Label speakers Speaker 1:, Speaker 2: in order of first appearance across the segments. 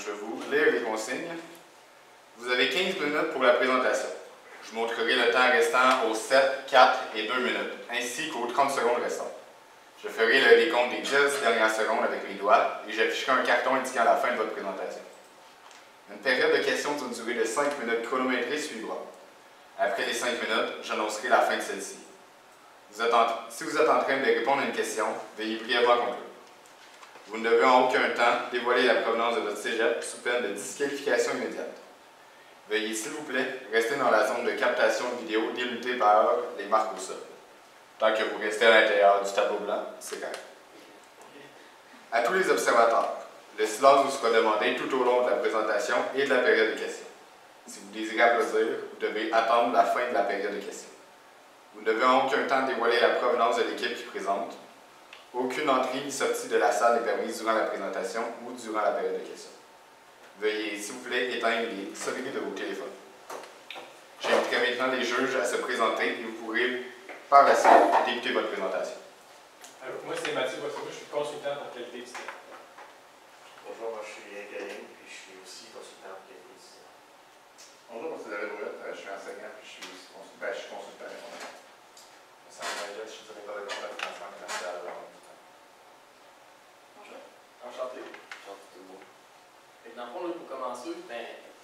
Speaker 1: je vais vous lire les consignes. Vous avez 15 minutes pour la présentation. Je montrerai le temps restant aux 7, 4 et 2 minutes, ainsi qu'aux 30 secondes restantes. Je ferai le décompte des 10 dernières secondes avec mes doigts et j'afficherai un carton indiquant la fin de votre présentation. Une période de questions d'une durée de 5 minutes chronométrée suivra. Après les 5 minutes, j'annoncerai la fin de celle-ci. Si vous êtes en train de répondre à une question, veuillez brièvement conclure. Vous ne devez en aucun temps dévoiler la provenance de votre cégep sous peine de disqualification immédiate. Veuillez, s'il vous plaît, rester dans la zone de captation de vidéo délimitée par les marques au sol. Tant que vous restez à l'intérieur du tableau blanc, c'est correct. À tous les observateurs, le silence vous sera demandé tout au long de la présentation et de la période de questions. Si vous désirez applaudir, vous devez attendre la fin de la période de questions. Vous ne devez en aucun temps dévoiler la provenance de l'équipe qui présente. Aucune entrée ni sortie de la salle n'est permise durant la présentation ou durant la période de questions. Veuillez, s'il vous plaît, éteindre les sonneries de vos téléphones. J'inviterai maintenant les juges à se présenter et vous pourrez, par la suite, débuter votre présentation.
Speaker 2: Alors, moi, c'est Mathieu Boissonneau, je suis consultant pour qualité étudiante.
Speaker 3: Bonjour, moi je suis Gaël, puis je suis aussi consultant pour qualité étudiante.
Speaker 4: Bonjour, moi c'est David Brouillette, je suis enseignant, puis je suis aussi consultant,
Speaker 5: Ça je suis directeur de compte de financement commercial.
Speaker 6: Bonjour. Enchanté. Enchanté tout le monde. Dans le fond, là, pour commencer,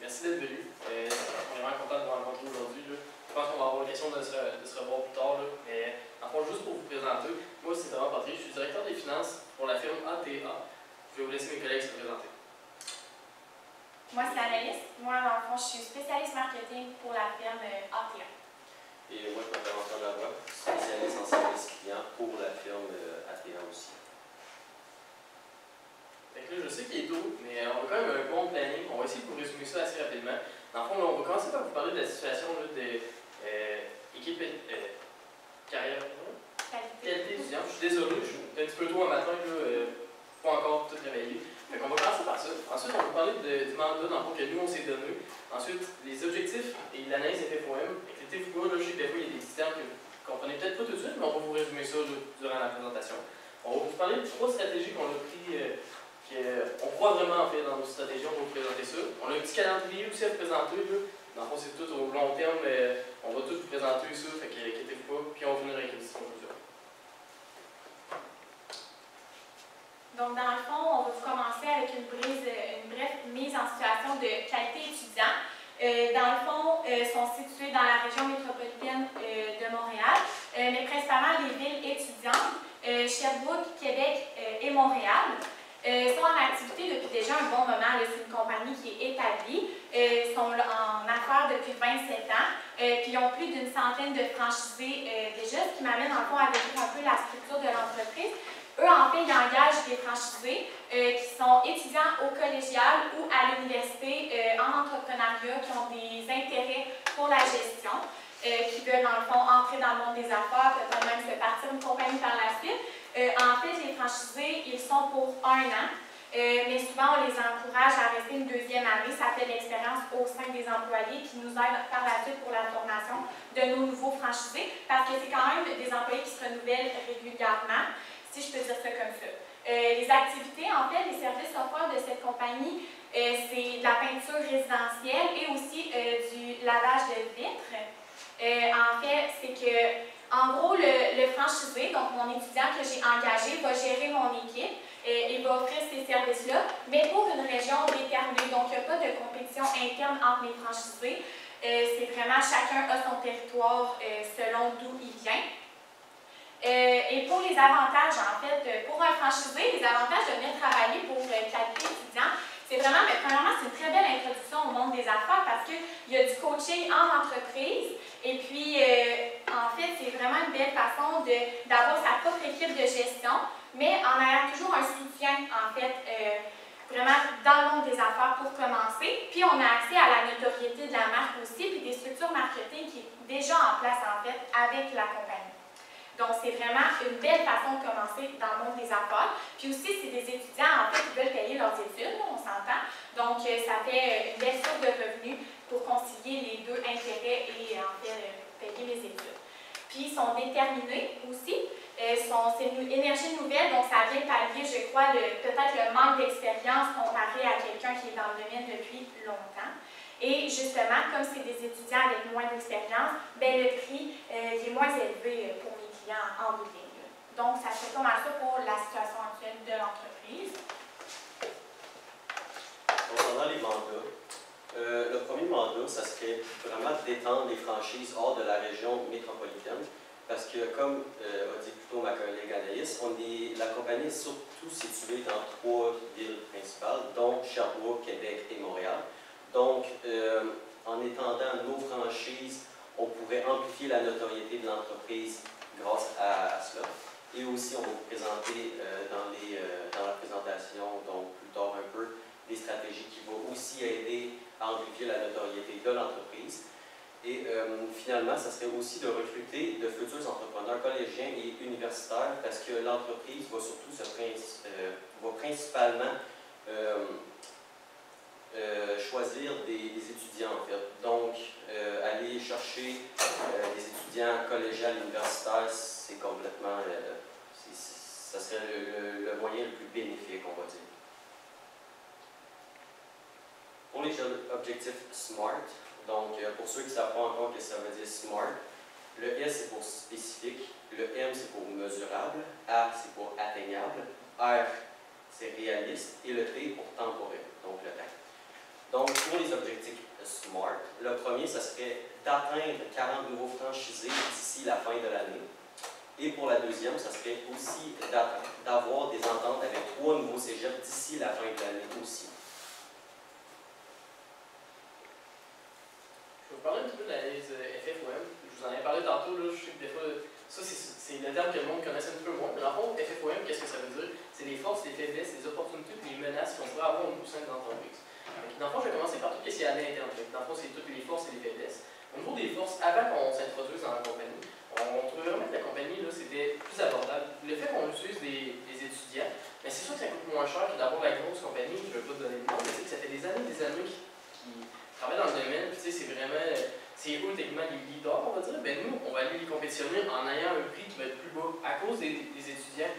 Speaker 6: merci d'être venu. On est vraiment content de vous rencontrer aujourd'hui. Je pense qu'on va avoir l'occasion de se revoir plus tard. Là. Mais dans le fond, juste pour vous présenter, moi c'est Thomas Patrick, je suis directeur des finances pour la firme ATA. Je vais vous laisser mes collègues se présenter.
Speaker 7: Moi, c'est Anaïs. Moi, dans le fond, je suis spécialiste marketing pour la firme ATA.
Speaker 8: Et moi, je m'appelle Antoine Lavoie, spécialiste en service client pour la firme ATA aussi.
Speaker 6: Fait que là, je sais qu'il est tôt, mais on a quand même un bon planning. On va essayer de vous résumer ça assez rapidement. Dans le fond, là, on va commencer par vous parler de la situation là, de équipe carrière. Qualité étudiante. Je suis désolé, je suis un petit peu tôt un matin, pas encore tout réveillé. Fait qu'on va commencer par ça. Ensuite, on va parler du mandat dans le fond que nous on s'est donné. Ensuite, les objectifs et l'analyse FFOM. Inquiétez-vous pas, je sais que des fois il y a des petits termes que vous ne comprenez peut-être pas tout de suite, mais on va vous résumer ça durant la présentation. On va vous parler de 3 stratégies qu'on a pris, qu'on croit vraiment en fait dans nos stratégies, on va vous présenter ça. On a un petit calendrier aussi à vous présenter. Là. Dans le fond, c'est tout au long terme, on va tout vous présenter ça, fait que inquiétez-vous pas, puis on va venir avec une petite conclusion.
Speaker 7: Donc, dans le fond, on va commencer avec une brève mise en situation de qualité étudiant. Dans le fond, sont situés dans la région métropolitaine de Montréal, mais principalement les villes étudiantes, Sherbrooke, Québec et Montréal. Sont en activité depuis déjà un bon moment. C'est une compagnie qui est établie. Sont en affaires depuis 27 ans. Puis ils ont plus d'une centaine de franchisés déjà, ce qui m'amène en fond à décrire un peu la structure de l'entreprise. Eux, en fait, ils engagent des franchisés qui sont étudiants au collégial ou à l'université en entrepreneuriat, qui ont des intérêts pour la gestion, qui veulent, dans le fond, entrer dans le monde des affaires, peut-être même se partir une compagnie par la suite. En fait, les franchisés, ils sont pour 1 an, mais souvent, on les encourage à rester une 2e année. Ça fait l'expérience au sein des employés qui nous aident par la suite pour la formation de nos nouveaux franchisés, parce que c'est quand même des employés qui se renouvellent régulièrement, si je peux dire ça comme ça. Les activités, en fait, les services offerts de cette compagnie, c'est de la peinture résidentielle et aussi du lavage de vitres. En fait, c'est que, en gros, le franchisé, donc mon étudiant que j'ai engagé, va gérer mon équipe et va offrir ces services-là, mais pour une région déterminée. Donc, il n'y a pas de compétition interne entre les franchisés. C'est vraiment chacun a son territoire selon d'où il vient. Et pour les avantages, en fait, pour un franchisé, les avantages de venir travailler pour qualité étudiant, c'est vraiment, mais premièrement, c'est une très belle introduction au monde des affaires parce qu'il y a du coaching en entreprise et puis, en fait, c'est vraiment une belle façon d'avoir sa propre équipe de gestion, mais en ayant toujours un soutien, en fait, vraiment dans le monde des affaires pour commencer. Puis, on a accès à la notoriété de la marque aussi, puis des structures marketing qui est déjà en place, en fait, avec la compagnie. Donc, c'est vraiment une belle façon de commencer dans le monde des affaires. Puis aussi, c'est des étudiants, en fait, qui veulent payer leurs études, on s'entend. Donc, ça fait une belle source de revenus pour concilier les deux intérêts et, en fait, payer les études. Puis ils sont déterminés aussi. C'est une énergie nouvelle, donc ça vient pallier, je crois, peut-être le manque d'expérience comparé à quelqu'un qui est dans le domaine depuis longtemps. Et justement, comme c'est des étudiants avec moins d'expérience, ben le prix est moins élevé pour mes clients en bout de ligne. Donc, ça fait comme ça pour la situation actuelle de l'entreprise.
Speaker 8: Concernant les mandats, le premier mandat, ça serait vraiment d'étendre les franchises hors de la région métropolitaine. Parce que, comme a dit plutôt ma collègue Anaïs, la compagnie est surtout située dans 3 villes principales, dont Sherbrooke, Québec et Montréal. Donc, en étendant nos franchises, on pourrait amplifier la notoriété de l'entreprise grâce à cela. Et aussi, on va vous présenter dans la présentation, donc plus tard un peu, des stratégies qui vont aussi aider à amplifier la notoriété de l'entreprise. Et finalement, ça serait aussi de recruter de futurs entrepreneurs collégiens et universitaires parce que l'entreprise va surtout va principalement choisir des étudiants en fait. Donc, aller chercher des étudiants collégiens universitaires, c'est complètement, ça serait le moyen le plus bénéfique, on va dire. Pour les objectifs SMART, donc pour ceux qui ne savent pas encore ce que ça veut dire SMART, le S c'est pour spécifique, le M c'est pour mesurable, A c'est pour atteignable, R c'est réaliste et le T pour temporel, donc le temps. Donc pour les objectifs SMART, le premier ça serait d'atteindre 40 nouveaux franchisés d'ici la fin de l'année. Et pour la deuxième, ça serait aussi d'avoir des ententes avec 3 nouveaux cégeps d'ici la fin de l'année aussi.
Speaker 6: Je vais vous parler un petit peu de l'analyse FFOM. Je vous en ai parlé tantôt, là, je sais que des fois, ça c'est le terme que le monde connaisse un petit peu moins. Mais dans le fond, FFOM, qu'est-ce que ça veut dire? C'est les forces, les faiblesses, les opportunités et les menaces qu'on pourrait avoir au sein de l'entreprise. Dans le fond, je vais commencer par tout ce qui est à l'interne. Dans le fond, c'est toutes les forces et les faiblesses. Au niveau des forces, avant qu'on s'introduise dans la compagnie, on trouvait vraiment que la compagnie, c'était plus abordable. Le fait qu'on utilise des étudiants, mais c'est sûr que ça coûte moins cher que d'avoir la grosse compagnie. Je ne vais pas te donner le nom, mais ça fait des années qui travaillent dans le domaine. Puis c'est vraiment, c'est eux techniquement les leaders, on va dire. Ben nous, on va aller les compétitionner en ayant un prix qui va être plus bas. À cause des étudiants,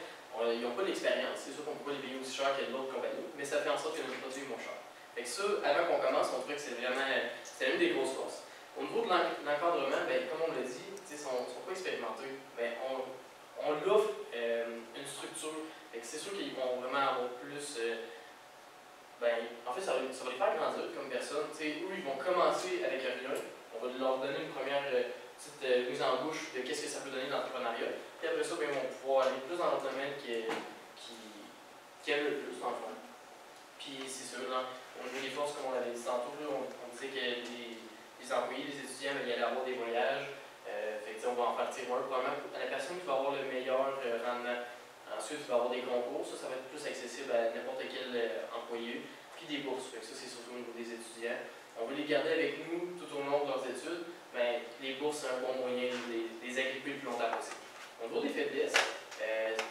Speaker 6: ils n'ont pas l'expérience. C'est sûr qu'on ne peut pas les payer aussi cher que d'autres compagnies, mais ça fait en sorte que nos produits sont moins chers. Fait que ça, avant qu'on commence, on trouvait que c'était une des grosses forces. Au niveau de l'encadrement, ben, comme on l'a dit, ils ne sont pas expérimentés. Ben, on leur offre une structure. C'est sûr qu'ils vont vraiment avoir plus. En fait, ça va les faire grandir comme personne. Eux, ils vont commencer avec rien. On va leur donner une première petite mise en bouche de qu'est-ce que ça peut donner l'entrepreneuriat. Puis après ça, ben, ils vont pouvoir aller plus dans le domaine qui aime le plus, dans le fond. Puis c'est sûr, au niveau des forces, comme on l'avait dit tantôt, on disait que les employés, les étudiants, il y allait avoir des voyages. On va en faire tirer un. Probablement, la personne qui va avoir le meilleur rendement. Ensuite, il va y avoir des concours. Ça va être plus accessible à n'importe quel employé. Puis des bourses. Ça, c'est surtout au niveau des étudiants. On veut les garder avec nous tout au long de leurs études. Mais les bourses, c'est un bon moyen de les agripper le plus longtemps possible. Au niveau des faiblesses,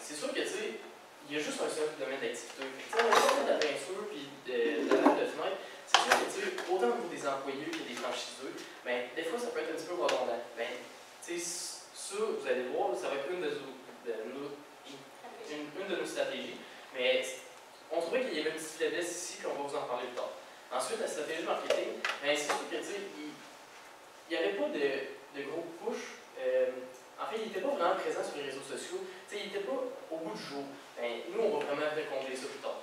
Speaker 6: c'est sûr que, il y a juste un seul domaine d'activité. On va parler de la peinture puis de la lampe de fenêtre. C'est sûr que, autant au niveau des employés que des franchiseux, mais des fois, ça peut être un petit peu redondant. Ça, vous allez voir, ça va être une de nos stratégies. Mais on trouvait qu'il y avait une petite faiblesse ici, puis on va vous en parler plus tard. Ensuite, la stratégie marketing, c'est sûr que, il n'y avait pas de gros push. En fait, il n'était pas vraiment présent sur les réseaux sociaux. Il n'était pas au bout du jour. Nous, on va vraiment combler ça plus tard.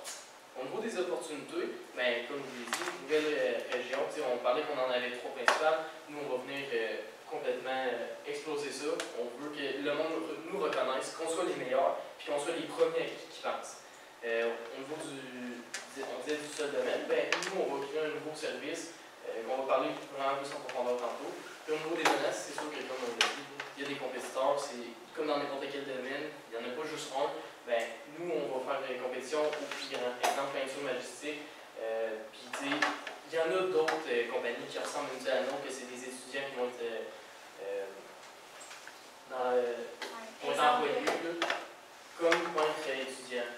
Speaker 6: Au niveau des opportunités, comme je vous l'ai dit, nouvelle région, on parlait qu'on en avait 3 principales. Nous, on va venir complètement exploser ça. On veut que le monde nous reconnaisse, qu'on soit les meilleurs, puis qu'on soit les premiers qui pensent. Au niveau on disait du seul domaine, nous, on va créer un nouveau service. On va parler vraiment plus en profondeur tantôt. Puis au niveau des menaces, c'est sûr que comme on l'a dit, il y a des compétiteurs, c'est comme dans n'importe quel domaine, il n'y en a pas juste un. Nous, on va faire des compétitions au plus grand. Exemple, peinture majestique. Puis, il y en a d'autres compagnies qui ressemblent un peu à la nôtre, que c'est des étudiants qui vont être employés, comme pointre étudiant.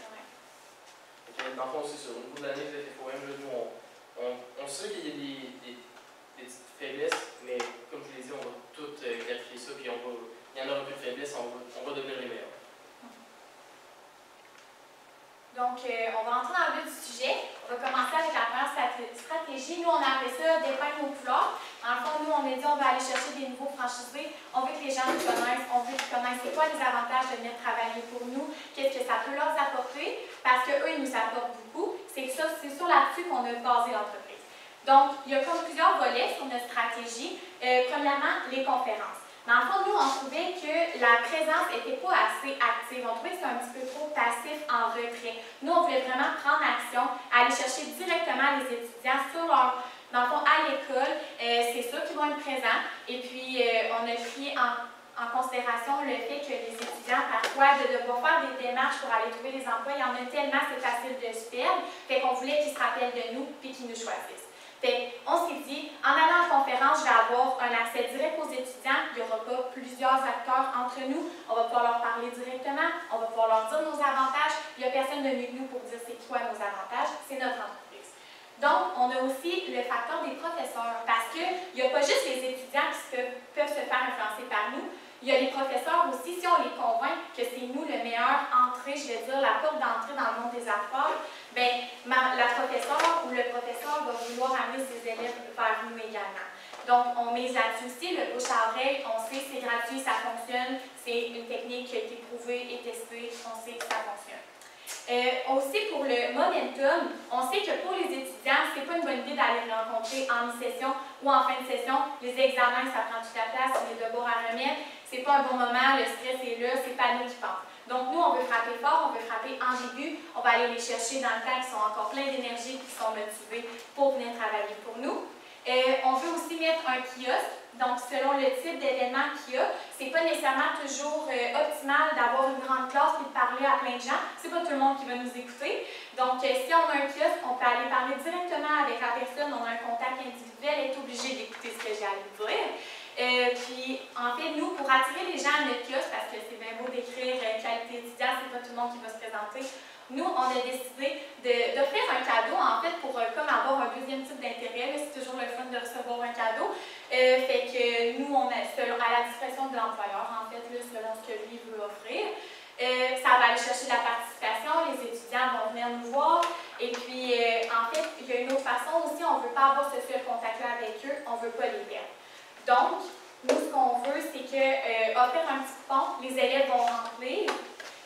Speaker 6: Dans le fond, c'est ça. Au niveau de l'analyse de FFOM, nous, on sait qu'il y a des petites faiblesses, mais comme je l'ai dit, on va tout clarifier ça, puis il y en aura
Speaker 7: Donc, on va entrer dans le vif du sujet. On va commencer avec la première stratégie. Nous, on a appelé ça dépeindre nos couleurs. Dans le fond, nous, on a dit on va aller chercher des nouveaux franchisés. On veut que les gens nous connaissent. On veut qu'ils connaissent c'est quoi les avantages de venir travailler pour nous, qu'est-ce que ça peut leur apporter, parce qu'eux, ils nous apportent beaucoup. C'est sur là-dessus qu'on a basé l'entreprise. Donc, il y a comme plusieurs volets sur notre stratégie. Premièrement, les conférences. Dans le fond, nous, on trouvait que la présence n'était pas assez active. On trouvait que c'était un petit peu trop passif en retrait. Nous, on voulait vraiment prendre action, aller chercher directement les étudiants sur leur, dans le fond, à l'école. C'est sûr qu'ils vont être présents. Et puis, on a pris en considération le fait que les étudiants, parfois, de devoir faire des démarches pour aller trouver des emplois, il y en a tellement, c'est facile de se perdre. Fait qu'on voulait qu'ils se rappellent de nous puis qu'ils nous choisissent. Fait, on s'est dit, en allant en conférence, je vais avoir un accès direct aux étudiants. Il n'y aura pas plusieurs acteurs entre nous. On va pouvoir leur parler directement. On va pouvoir leur dire nos avantages. Il n'y a personne de mieux que nous pour dire c'est quoi nos avantages. C'est notre entreprise. Donc, on a aussi le facteur des professeurs parce qu'il n'y a pas juste les étudiants qui peuvent se faire influencer par nous. Il y a les professeurs aussi, si on les convainc que c'est nous le meilleur entrée, je vais dire, la porte d'entrée dans le monde des affaires, bien, la professeure ou le professeur va vouloir amener ses élèves vers nous également. Donc, on mise là-dessus aussi, le bouche à oreille, on sait que c'est gratuit, ça fonctionne, c'est une technique qui a été prouvée et testée, on sait que ça fonctionne. Aussi pour le momentum, on sait que pour les étudiants, c'est pas une bonne idée d'aller les rencontrer en mi-session ou en fin de session. Les examens, ça prend toute la place, les devoirs à remettre. C'est pas un bon moment, le stress est là, c'est pas nous qui pensons. Donc nous, on veut frapper fort, on veut frapper en début, on va aller les chercher dans le temps qui sont encore pleins d'énergie, qui sont motivés pour venir travailler pour nous. On veut aussi mettre un kiosque. Donc, selon le type d'événement qu'il y a, c'est pas nécessairement toujours optimal d'avoir une grande classe et de parler à plein de gens. C'est pas tout le monde qui va nous écouter. Donc, si on a un kiosque, on peut aller parler directement avec la personne, on a un contact individuel, est obligé d'écouter ce que j'ai à lui dire. Puis, en fait, nous, pour attirer les gens à notre kiosque, parce que c'est bien beau d'écrire qualité étudiante, c'est pas tout le monde qui va se présenter. Nous, on a décidé d'offrir un cadeau, en fait, pour comme avoir un deuxième type d'intérêt. C'est toujours le fun de recevoir un cadeau. Fait que nous, on est à la discrétion de l'employeur, en fait, là, selon ce que lui veut offrir. Ça va aller chercher la participation, les étudiants vont venir nous voir. Et puis, en fait, il y a une autre façon aussi, on ne veut pas avoir ce seul contact-là avec eux, on ne veut pas les perdre. Donc, nous, ce qu'on veut, c'est offrir un petit coupon, les élèves vont remplir.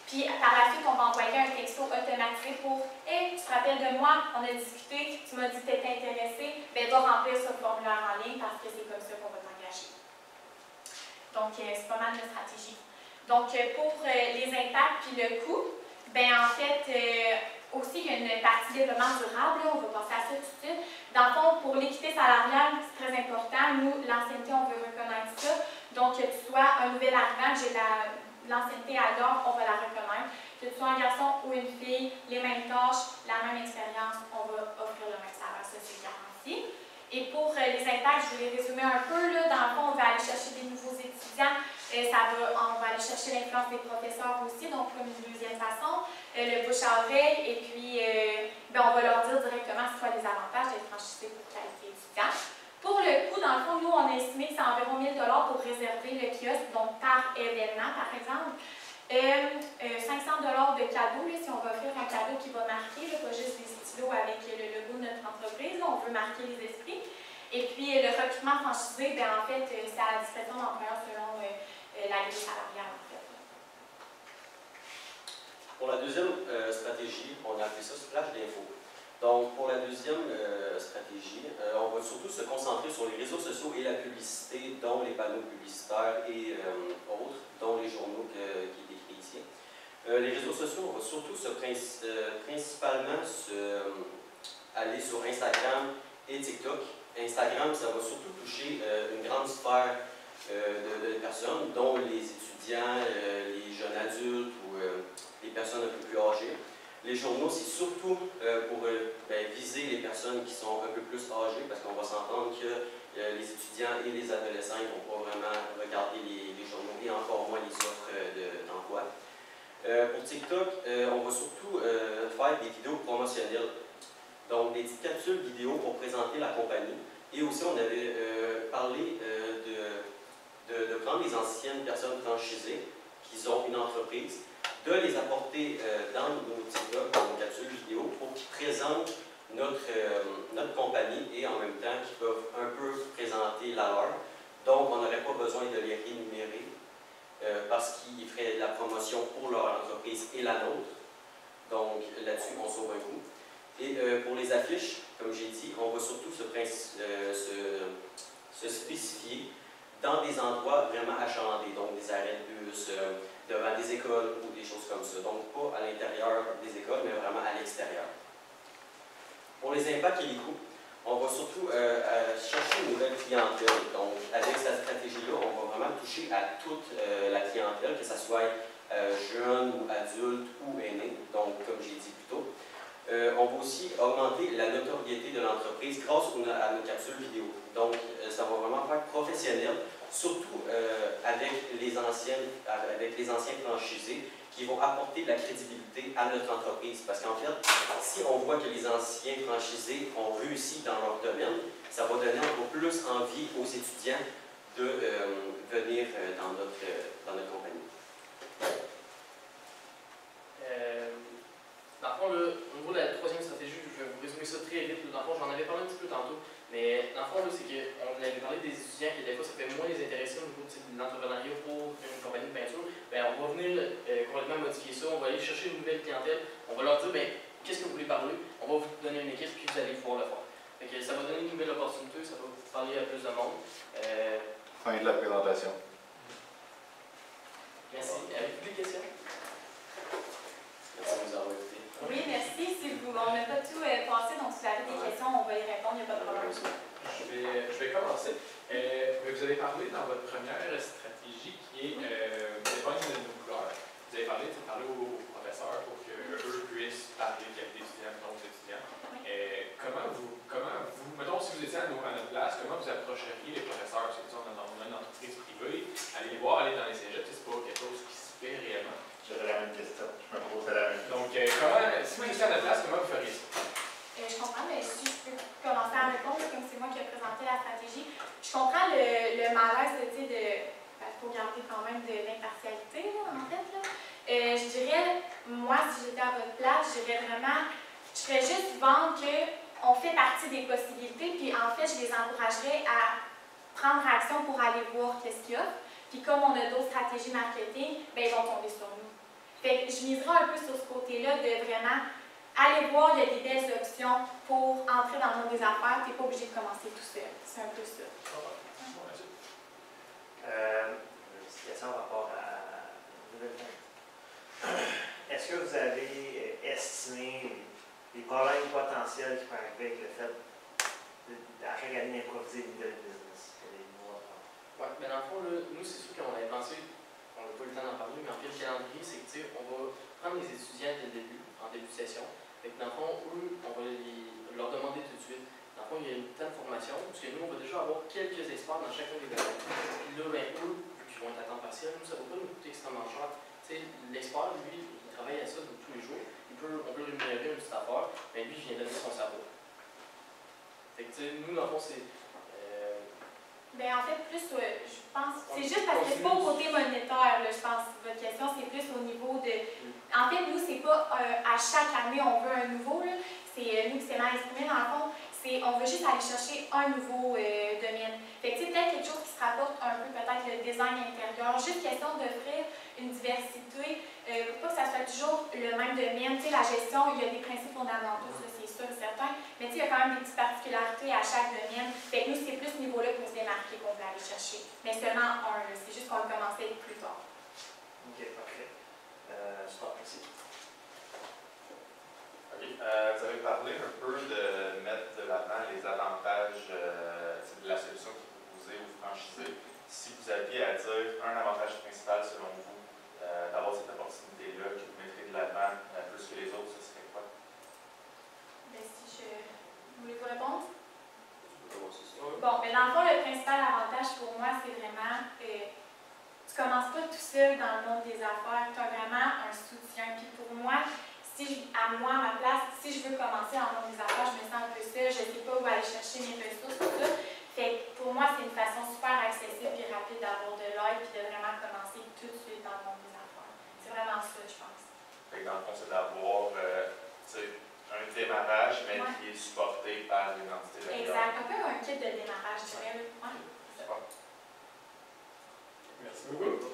Speaker 7: Puis par la suite, on va envoyer un texto automatisé pour « Hey, tu te rappelles de moi, on a discuté, tu m'as dit que tu étais intéressé, bien va remplir ce formulaire en ligne parce que c'est comme ça qu'on va t'engager. » Donc, c'est pas mal de stratégie. Donc, pour les impacts puis le coût, bien en fait, aussi, il y a une partie développement durable, là, on va passer à ça tout de suite. Dans le fond, pour l'équité salariale, c'est très important. Nous, l'ancienneté, on veut reconnaître ça. Donc, que tu sois un nouvel arrivant, j'ai l'ancienneté à l'ordre, on va la reconnaître. Que tu sois un garçon ou une fille, les mêmes tâches, la même expérience, on va offrir le même salaire, ça c'est garanti. Et pour les impacts, je vais les résumer un peu. Là. Dans le fond, on va aller chercher des nouveaux étudiants. On va aller chercher l'influence des professeurs aussi, donc comme une deuxième façon. Le bouche à oreille, et puis on va leur dire directement ce soit les avantages d'être franchisé pour qualité étudiante. Pour le coût, dans le fond, nous, on a estimé que c'est environ 1 000 $ pour réserver le kiosque, donc par événement, par exemple. 500 $ de cadeaux, là, si on va offrir un cadeau qui va marquer, là, pas juste des stylos avec le logo de notre entreprise, là, on veut marquer les esprits. Et puis, le recrutement franchisé, bien, en fait, c'est à la discrétion de l'employeur selon la grille salariale, en fait.
Speaker 8: Pour la deuxième stratégie, on a appelé ça splash d'infos. Donc, pour la deuxième stratégie, on va surtout se concentrer sur les réseaux sociaux et la publicité, dont les panneaux publicitaires et autres, dont les journaux qui est décrit ici. Les réseaux sociaux, on va surtout principalement aller sur Instagram et TikTok. Instagram, ça va surtout toucher une grande sphère de personnes, dont les étudiants, les jeunes adultes ou les personnes un peu plus âgées. Les journaux, c'est surtout pour viser les personnes qui sont un peu plus âgées, parce qu'on va s'entendre que les étudiants et les adolescents ne vont pas vraiment regarder les journaux et encore moins les offres d'emploi. Pour TikTok, on va surtout faire des vidéos promotionnelles, donc des petites capsules vidéo pour présenter la compagnie. Et aussi, on avait parlé de prendre les anciennes personnes franchisées qui ont une entreprise, de les apporter dans nos TikTok, donc présentent notre compagnie et en même temps qui peuvent un peu présenter la leur. Donc, on n'aurait pas besoin de les rémunérer parce qu'ils feraient de la promotion pour leur entreprise et la nôtre. Donc, là-dessus, on sauve un coup. Et pour les affiches, comme j'ai dit, on va surtout se spécifier dans des endroits vraiment achalandés, donc des arrêts de bus, devant des écoles ou des choses comme ça. Donc, pas à l'intérieur des écoles, mais vraiment à l'extérieur. Pour les impacts et les coûts, on va surtout chercher une nouvelle clientèle. Donc, avec cette stratégie-là, on va vraiment toucher à toute la clientèle, que ce soit jeune ou adulte ou aîné, donc comme j'ai dit plus tôt. On va aussi augmenter la notoriété de l'entreprise grâce à nos capsules vidéo. Donc, ça va vraiment faire professionnel, surtout avec les anciens franchisés qui vont apporter de la crédibilité à notre entreprise. Parce qu'en fait, si on voit que les anciens franchisés ont réussi dans leur domaine, ça va donner encore plus envie aux étudiants de venir dans notre compagnie.
Speaker 6: Dans le fond, au niveau de la troisième stratégie, je vais vous résumer ça très vite. Dans le fond, j'en avais parlé un petit peu tantôt, mais dans le fond, c'est qu'on avait parlé des étudiants qui, des fois, ça fait moins les intéresser au niveau de l'entrepreneuriat pour une compagnie de peinture. Bien, on va venir complètement modifier ça. On va aller chercher une nouvelle clientèle. On va leur dire, bien, qu'est-ce que vous voulez parler? On va vous donner une équipe, puis vous allez pouvoir le faire. Fait que ça va donner une nouvelle opportunité, ça va vous parler à plus de monde.
Speaker 1: Fin de la présentation.
Speaker 6: Merci. Avez-vous des questions?
Speaker 8: Merci de nous avoir écoutés.
Speaker 7: Oui, merci. On n'a pas tout passé, donc si vous avez des questions, on va y répondre, il n'y a pas de problème.
Speaker 2: Je vais commencer. Vous avez parlé dans votre première stratégie qui est d'épargne de nos couleurs. Vous avez parlé aux professeurs pour qu'eux puissent parler de qualité étudiante aux étudiants. Comment vous, mettons, si vous étiez à notre place, comment vous approcheriez les professeurs? Si vous êtes dans une entreprise privée, allez les voir, aller dans les cégeps, c'est pas quelque chose qui se fait réellement.
Speaker 4: J'aurais la même question. Je me posais la même question.
Speaker 2: Donc, si vous étiez à notre place, comment vous feriez ça?
Speaker 7: Je comprends, mais si je peux commencer à répondre, comme c'est moi qui ai présenté la stratégie, je comprends le malaise faut garder quand même de l'impartialité, en fait. Là. Je dirais, moi, si j'étais à votre place, je ferais juste vendre qu'on fait partie des possibilités, puis en fait, je les encouragerais à prendre action pour aller voir qu'est-ce qu'il y a. Puis comme on a d'autres stratégies marketing, ben ils vont tomber sur nous. Fait que je miserais un peu sur ce côté-là de vraiment aller voir, il y a des belles options pour entrer dans le monde des affaires, tu n'es pas obligé de commencer tout seul. C'est un peu ça.
Speaker 3: Une petite question par rapport à est-ce que vous avez estimé les problèmes potentiels qui peuvent arriver avec le fait à chaque année d'improviser une nouvelle business?
Speaker 6: Oui, mais dans le fond, là, nous, c'est sûr qu'on avait pensé, on n'a pas eu le temps d'en parler, mais en fait, le calendrier, c'est que, on va prendre les étudiants dès le début, en début de session. Fait que, dans le fond, eux, on va leur demander tout de suite. Dans le fond, il y a une temps de formation, parce que nous, on va déjà avoir quelques experts dans chacun des domaines. Puis là, ben, eux, vu qu'ils vont être à temps partiel, nous, ça ne va pas nous coûter extrêmement cher. Tu sais, l'expert, lui, il travaille à ça tous les jours. On peut rémunérer une petite affaire, mais lui, il vient donner son cerveau. Fait que, tu sais, nous, dans le fond, c'est.
Speaker 7: Ben en fait, plus, je pense, c'est juste parce que c'est pas au côté monétaire, là, je pense, votre question, c'est plus au niveau de... En fait, nous, c'est pas à chaque année, on veut un nouveau, là. C'est nous, c'est mal exprimé, dans le fond, on veut juste aller chercher un nouveau domaine. Fait que, c'est peut-être quelque chose qui se rapporte un peu, peut-être, le design intérieur, juste question d'offrir une diversité, pour pas que ça soit toujours le même domaine. Tu sais, la gestion, il y a des principes fondamentaux, ça, c'est sûr et certain, mais tu sais, il y a quand même des petites particularités à chaque domaine. Fait que nous, c'est plus ce niveau-là pour se démarquer qu'on veut aller chercher. Mais seulement un, c'est juste qu'on va commencer plus tard.
Speaker 3: OK, parfait. Super, merci.
Speaker 5: OK. Vous avez parlé un peu de mettre de l'avant les avantages de la solution qui est proposée aux franchisés. Si vous aviez à dire un avantage principal selon vous d'avoir cette opportunité-là que vous mettrez de l'avant plus que les autres, ce serait quoi?
Speaker 7: Ben, voulez-vous répondre?
Speaker 6: Bon,
Speaker 7: mais dans le fond, le principal avantage pour moi, c'est vraiment tu commences pas tout seul dans le monde des affaires, tu as vraiment un soutien. Puis pour moi, à ma place, si je veux commencer dans le monde des affaires, je me sens un peu seule, je ne sais pas où aller chercher mes ressources, tout ça. Fait que pour moi, c'est une façon super accessible et rapide d'avoir de l'aide et de vraiment commencer tout de suite dans le monde des affaires. C'est vraiment ça, je pense.
Speaker 5: Fait que dans le fond, c'est d'avoir, tu sais, un démarrage, mais
Speaker 7: Ouais.
Speaker 5: qui est supporté par l'identité de la
Speaker 7: Exact. Un peu un kit de démarrage, je dirais. Ouais.
Speaker 5: Super.
Speaker 2: Merci beaucoup.